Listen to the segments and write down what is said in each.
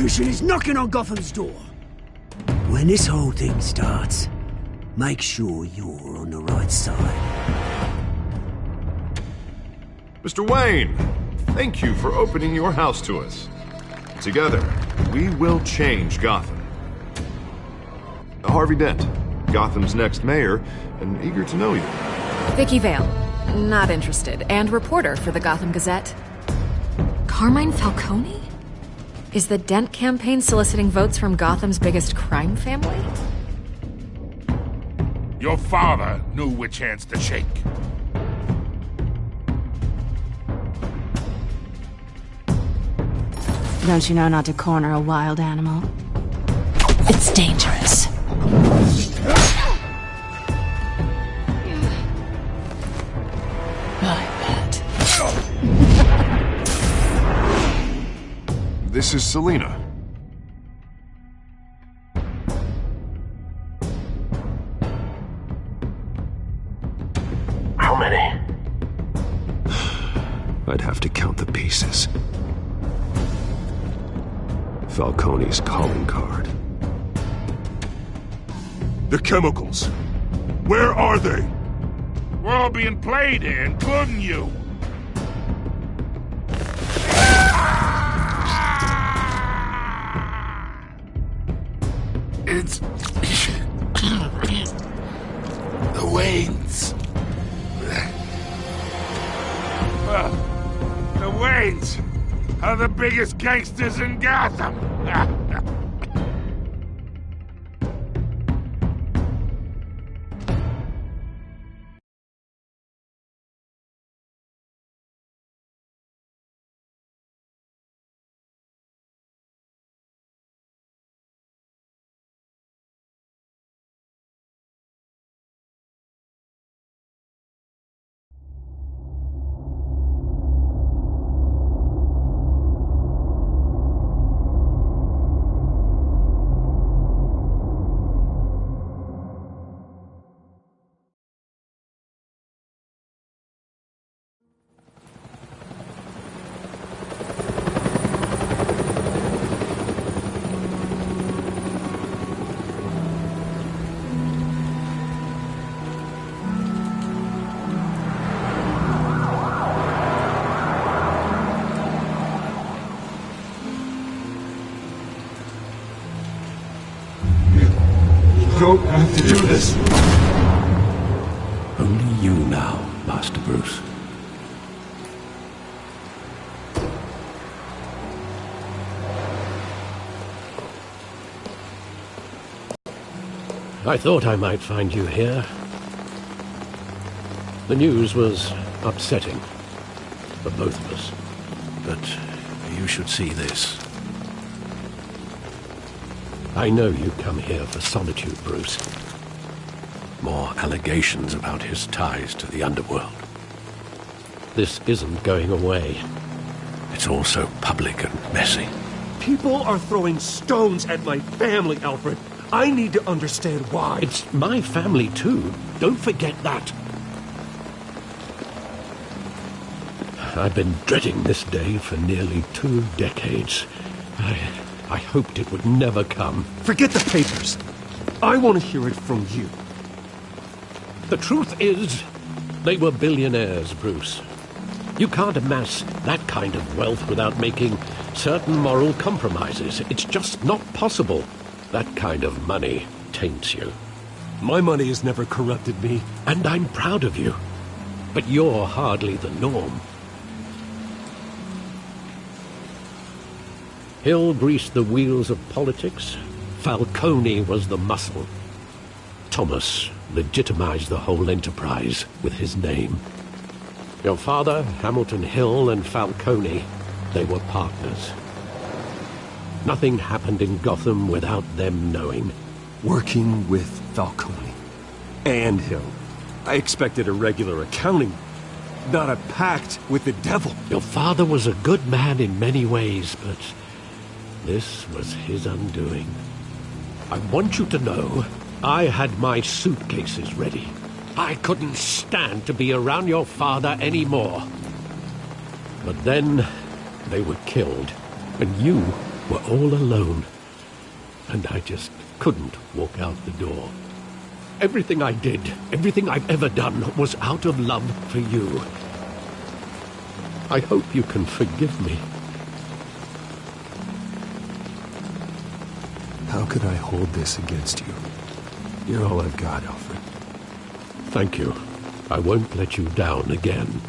Retribution is knocking on Gotham's door. When this whole thing starts, make sure you're on the right side. Mr. Wayne, thank you for opening your house to us. Together, we will change Gotham. Harvey Dent, Gotham's next mayor, and eager to know you. Vicky Vale, not interested, and reporter for the Gotham Gazette. Carmine Falcone? Is the Dent campaign soliciting votes from Gotham's biggest crime family? Your father knew which hands to shake. Don't you know not to corner a wild animal? It's dangerous. I bet. This is Selina. How many? I'd have to count the pieces. Falcone's calling card. The chemicals. Where are they? We're all being played here, including you. It's... the Waynes. The Waynes are the biggest gangsters in Gotham. Don't have to do this. Only you now, Master Bruce. I thought I might find you here. The news was upsetting for both of us. But you should see this. I know you come here for solitude, Bruce. More allegations about his ties to the underworld. This isn't going away. It's all so public and messy. People are throwing stones at my family, Alfred. I need to understand why. It's my family, too. Don't forget that. I've been dreading this day for nearly 2 decades. I hoped it would never come. Forget the papers. I want to hear it from you. The truth is, they were billionaires, Bruce. You can't amass that kind of wealth without making certain moral compromises. It's just not possible. That kind of money taints you. My money has never corrupted me. And I'm proud of you. But you're hardly the norm. Hill greased the wheels of politics. Falcone was the muscle. Thomas legitimized the whole enterprise with his name. Your father, Hamilton Hill, and Falcone, they were partners. Nothing happened in Gotham without them knowing. Working with Falcone and Hill. I expected a regular accounting, not a pact with the devil. Your father was a good man in many ways, but this was his undoing. I want you to know, I had my suitcases ready. I couldn't stand to be around your father anymore. But then, they were killed, and you were all alone, and I just couldn't walk out the door. Everything I did, everything I've ever done, was out of love for you. I hope you can forgive me. How could I hold this against you? You're all I've got, Alfred. Thank you. I won't let you down again.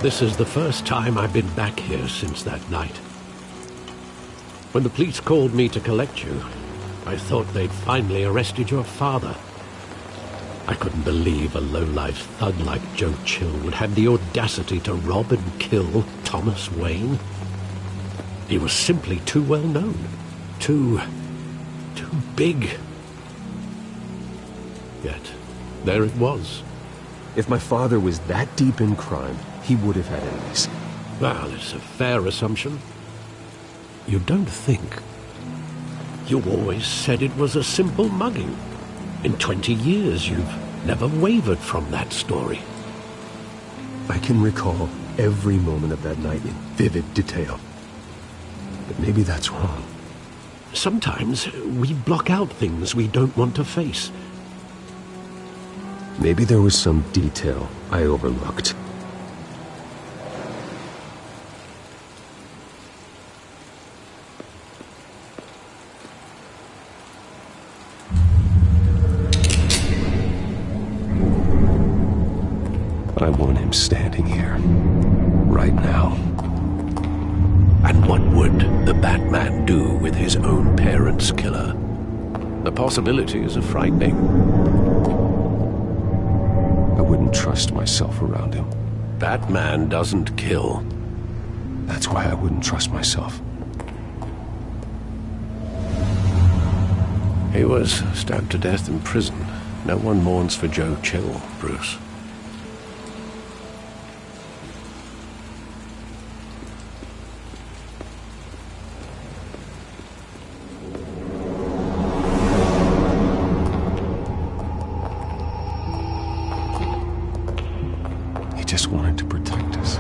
This is the first time I've been back here since that night. When the police called me to collect you, I thought they'd finally arrested your father. I couldn't believe a low-life thug like Joe Chill would have the audacity to rob and kill Thomas Wayne. He was simply too well known. Too big. Yet, there it was. If my father was that deep in crime, he would have had enemies. Well, it's a fair assumption. You don't think? You always said it was a simple mugging. In 20 years, you've never wavered from that story. I can recall every moment of that night in vivid detail. But maybe that's wrong. Sometimes we block out things we don't want to face. Maybe there was some detail I overlooked. I want him standing here, right now. And what would the Batman do with his own parents' killer? The possibilities are frightening. I wouldn't trust myself around him. Batman doesn't kill. That's why I wouldn't trust myself. He was stabbed to death in prison. No one mourns for Joe Chill, Bruce. Just wanted to protect us.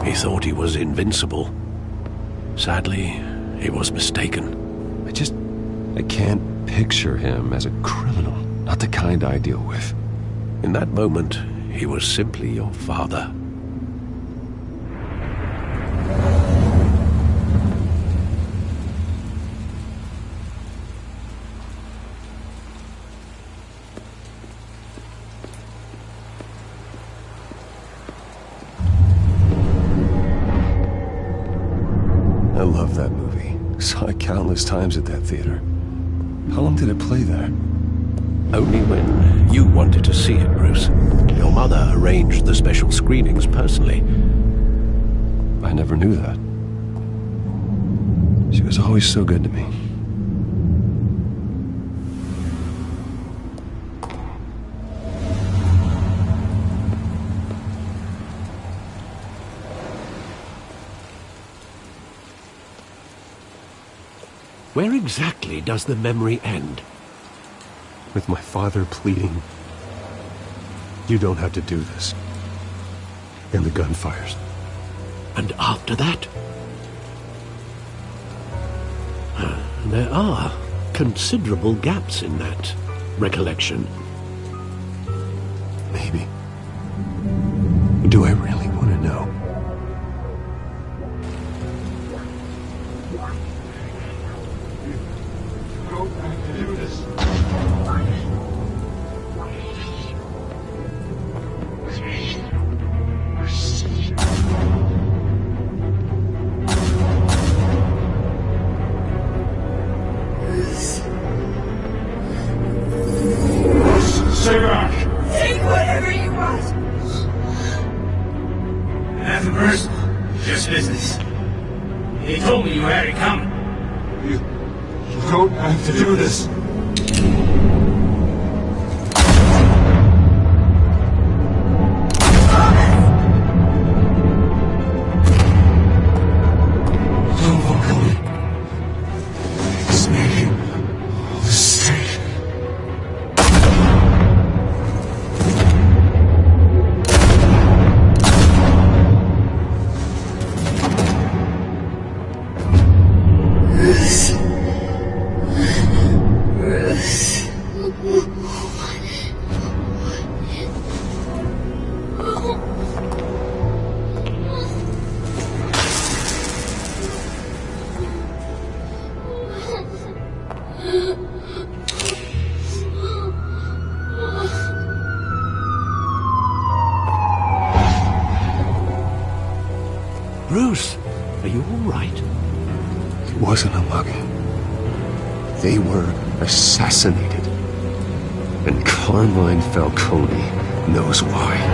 He thought he was invincible. Sadly, he was mistaken. I can't picture him as a criminal. Not the kind I deal with. In that moment, he was simply your father. I love that movie. Saw it countless times at that theater. How long did it play there? Only when you wanted to see it, Bruce. Your mother arranged the special screenings personally. I never knew that. She was always so good to me. Where exactly does the memory end? With my father pleading, "You don't have to do this." And the gun fires. And after that? There are considerable gaps in that recollection. Maybe. Do I really want to know? Stay back! Take whatever you want. Nothing personal, just business. He told me you had it coming. You don't have to do this. Bruce, are you all right? It wasn't a mugging. They were assassinated. And Carmine Falcone knows why.